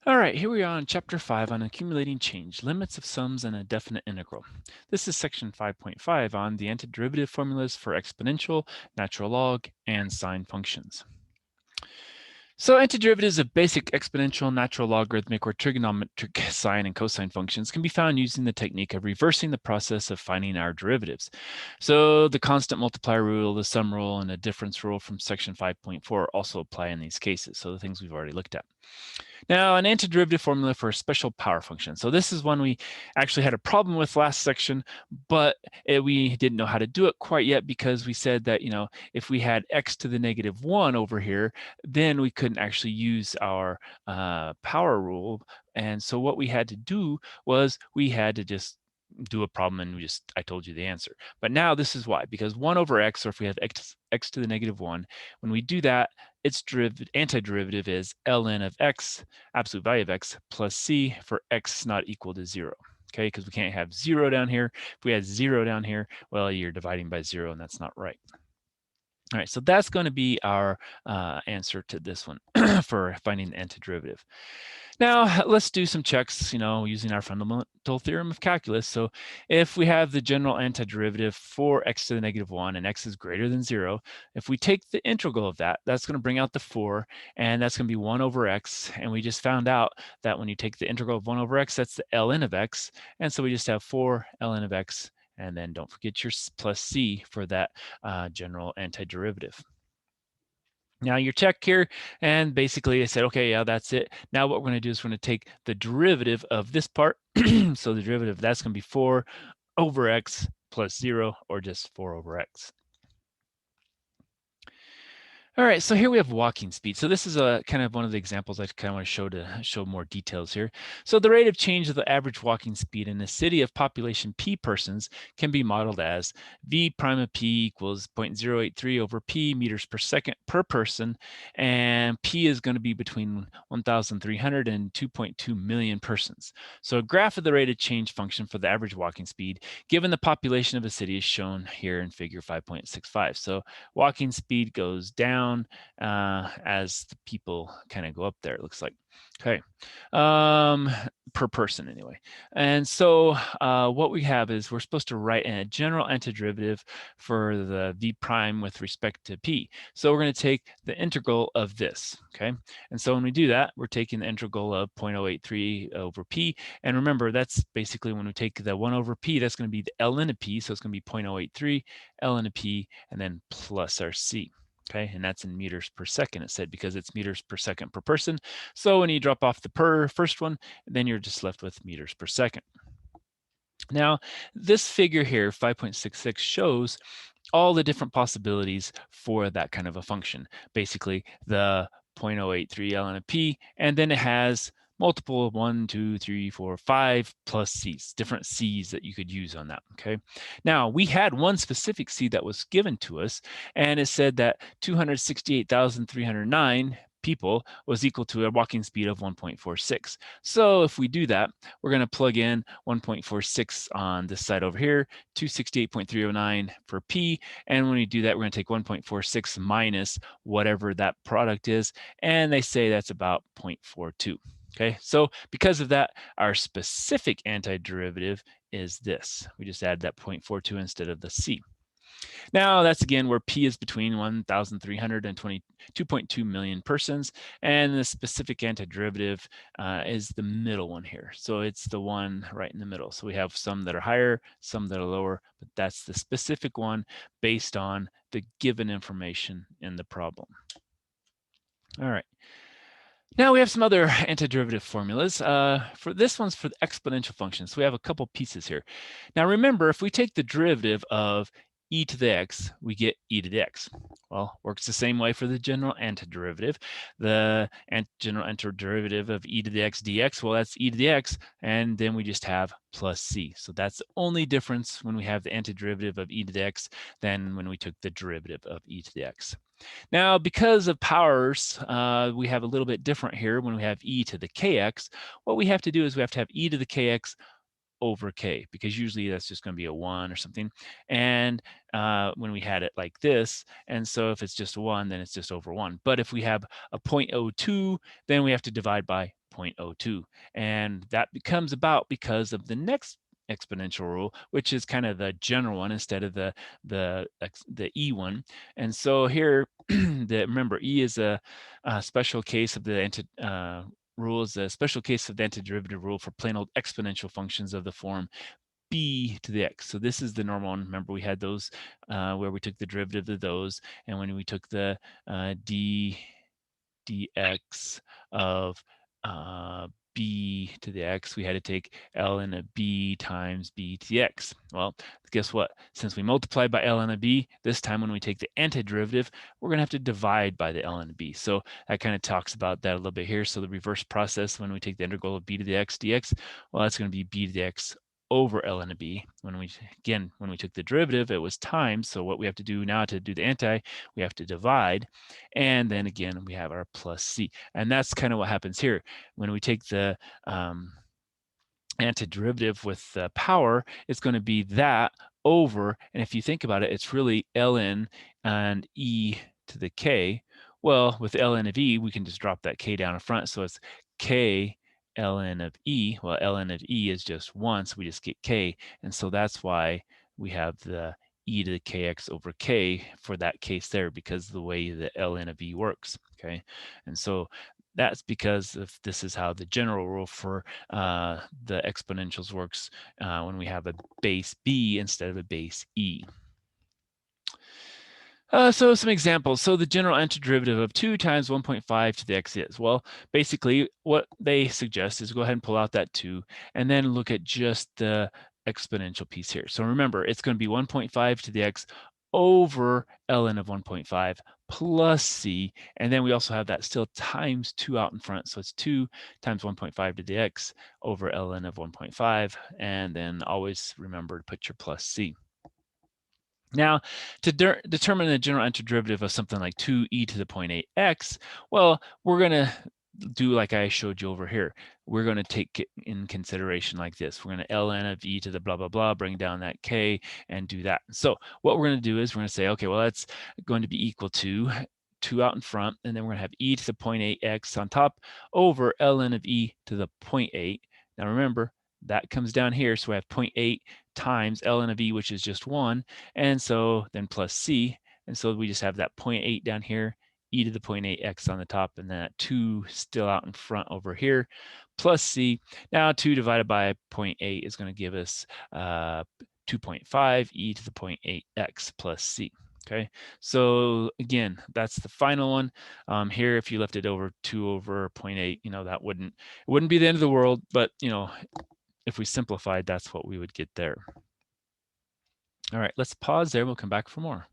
All right, here we are on chapter 5 on accumulating change, limits of sums and a definite integral. This is section 5.5 on the antiderivative formulas for exponential, natural log, and sine functions. So antiderivatives of basic exponential, natural logarithmic, or trigonometric sine and cosine functions can be found using the technique of reversing the process of finding our derivatives. So the constant multiplier rule, the sum rule, and the difference rule from section 5.4 also apply in these cases, so the things we've already looked at. Now, an antiderivative formula for a special power function. So this is one we actually had a problem with last section, but we didn't know how to do it quite yet because we said that, if we had x to the negative 1 over here, then we couldn't actually use our power rule. And so what we had to do was we had to just do a problem and I told you the answer. But now this is why, because 1 over x, or if we have x to the negative 1, when we do that, its antiderivative is ln of x, absolute value of x, plus c for x not equal to 0. Okay, because we can't have 0 down here. If we had 0 down here, well, you're dividing by 0, and that's not right. All right, so that's going to be our answer to this one for finding the antiderivative. Now, let's do some checks, using our fundamental theorem of calculus. So if we have the general antiderivative for x to the negative 1 and x is greater than 0, if we take the integral of that, that's going to bring out the 4, and that's going to be 1 over x. And we just found out that when you take the integral of 1 over x, that's the ln of x. And so we just have 4 ln of x, and then don't forget your plus c for that general antiderivative. Now your check here, and basically I said, okay, yeah, that's it. Now what we're going to do is we're going to take the derivative of this part. So the derivative, that's going to be 4 over x plus 0, or just 4 over x. All right, so here we have walking speed. So this is a kind of one of the examples I kind of want to show more details here. So the rate of change of the average walking speed in a city of population p persons can be modeled as v prime of p equals 0.083 over p meters per second per person, and p is going to be between 1,300 and 2.2 million persons. So a graph of the rate of change function for the average walking speed given the population of a city is shown here in figure 5.65. So walking speed goes down as the people kind of go up there, it looks like. Okay, per person anyway. And so what we have is we're supposed to write in a general antiderivative for the v prime with respect to p. So we're going to take the integral of this, okay? And so when we do that, we're taking the integral of 0.083 over p. And remember, that's basically when we take the 1 over p, that's going to be the ln of p. So it's going to be 0.083 ln of p, and then plus our c. Okay, and that's in meters per second, it said, because it's meters per second per person. So when you drop off the first one, then you're just left with meters per second. Now, this figure here, 5.66, shows all the different possibilities for that kind of a function. Basically, the 0.083 ln of p, and then it has multiple 1, 2, 3, 4, 5 plus c's, different c's that you could use on that, okay? Now, we had one specific c that was given to us, and it said that 268,309 people was equal to a walking speed of 1.46. So if we do that, we're going to plug in 1.46 on this side over here, 268.309 for p, and when we do that, we're going to take 1.46 minus whatever that product is, and they say that's about 0.42. Okay, so because of that, our specific antiderivative is this. We just add that 0.42 instead of the c. Now, that's again where p is between 1,300 and 22.2 million persons, and the specific antiderivative is the middle one here. So it's the one right in the middle. So we have some that are higher, some that are lower, but that's the specific one based on the given information in the problem. All right. Now we have some other antiderivative formulas. For this one's for the exponential function. So we have a couple pieces here. Now remember, if we take the derivative of e to the x, we get e to the x. Well, works the same way for the general antiderivative. The general antiderivative of e to the x dx, well, that's e to the x, and then we just have plus c. So that's the only difference when we have the antiderivative of e to the x than when we took the derivative of e to the x. Now, because of powers, we have a little bit different here when we have e to the kx. What we have to do is we have to have e to the kx over k, because usually that's just going to be a 1 or something. And when we had it like this, and so if it's just a 1, then it's just over 1. But if we have a 0.02, then we have to divide by 0.02. And that becomes about because of the next exponential rule, which is kind of the general one instead of the E one. And so here, remember, E is a special case of the rule is a special case of the antiderivative rule for plain old exponential functions of the form b to the x. So this is the normal one. Remember, we had those where we took the derivative of those, and when we took the dx of b to the x, we had to take ln of b times b to the x. Well, guess what? Since we multiplied by ln of b, this time when we take the antiderivative, we're going to have to divide by the ln of b. So that kind of talks about that a little bit here. So the reverse process, when we take the integral of b to the x dx, well, that's going to be b to the x over ln of b. When we took the derivative, it was times. So what we have to do now to do the anti, we have to divide. And then again, we have our plus c. And that's kind of what happens here. When we take the antiderivative with the power, it's going to be that over, and if you think about it, it's really ln and e to the k. Well, with ln of e, we can just drop that k down in front. So it's k ln of e. Well, ln of e is just 1, so we just get k. And so that's why we have the e to the kx over k for that case there, because of the way the ln of e works, okay? And so that's because this is how the general rule for the exponentials works when we have a base b instead of a base e. So some examples. So the general antiderivative of 2 times 1.5 to the x is, well, basically what they suggest is go ahead and pull out that 2 and then look at just the exponential piece here. So remember, it's going to be 1.5 to the x over ln of 1.5 plus c, and then we also have that still times 2 out in front. So it's 2 times 1.5 to the x over ln of 1.5, and then always remember to put your plus c. Now, to determine the general antiderivative of something like 2e to the 0.8x, well, we're going to do like I showed you over here. We're going to take it in consideration like this. We're going to ln of e to the blah, blah, blah, bring down that k and do that. So what we're going to do is we're going to say, okay, well, that's going to be equal to 2 out in front, and then we're going to have e to the 0.8x on top over ln of e to the 0.8. Now remember, that comes down here, so we have 0.8 times ln of e, which is just 1, and so then plus c, and so we just have that 0.8 down here, e to the 0.8x on the top, and then that 2 still out in front over here, plus c. Now 2 divided by 0.8 is going to give us 2.5 e to the 0.8x plus c. Okay, so again, that's the final one. Here, if you left it over 2 over 0.8, that wouldn't be the end of the world, but if we simplified, that's what we would get there. All right, let's pause there. We'll come back for more.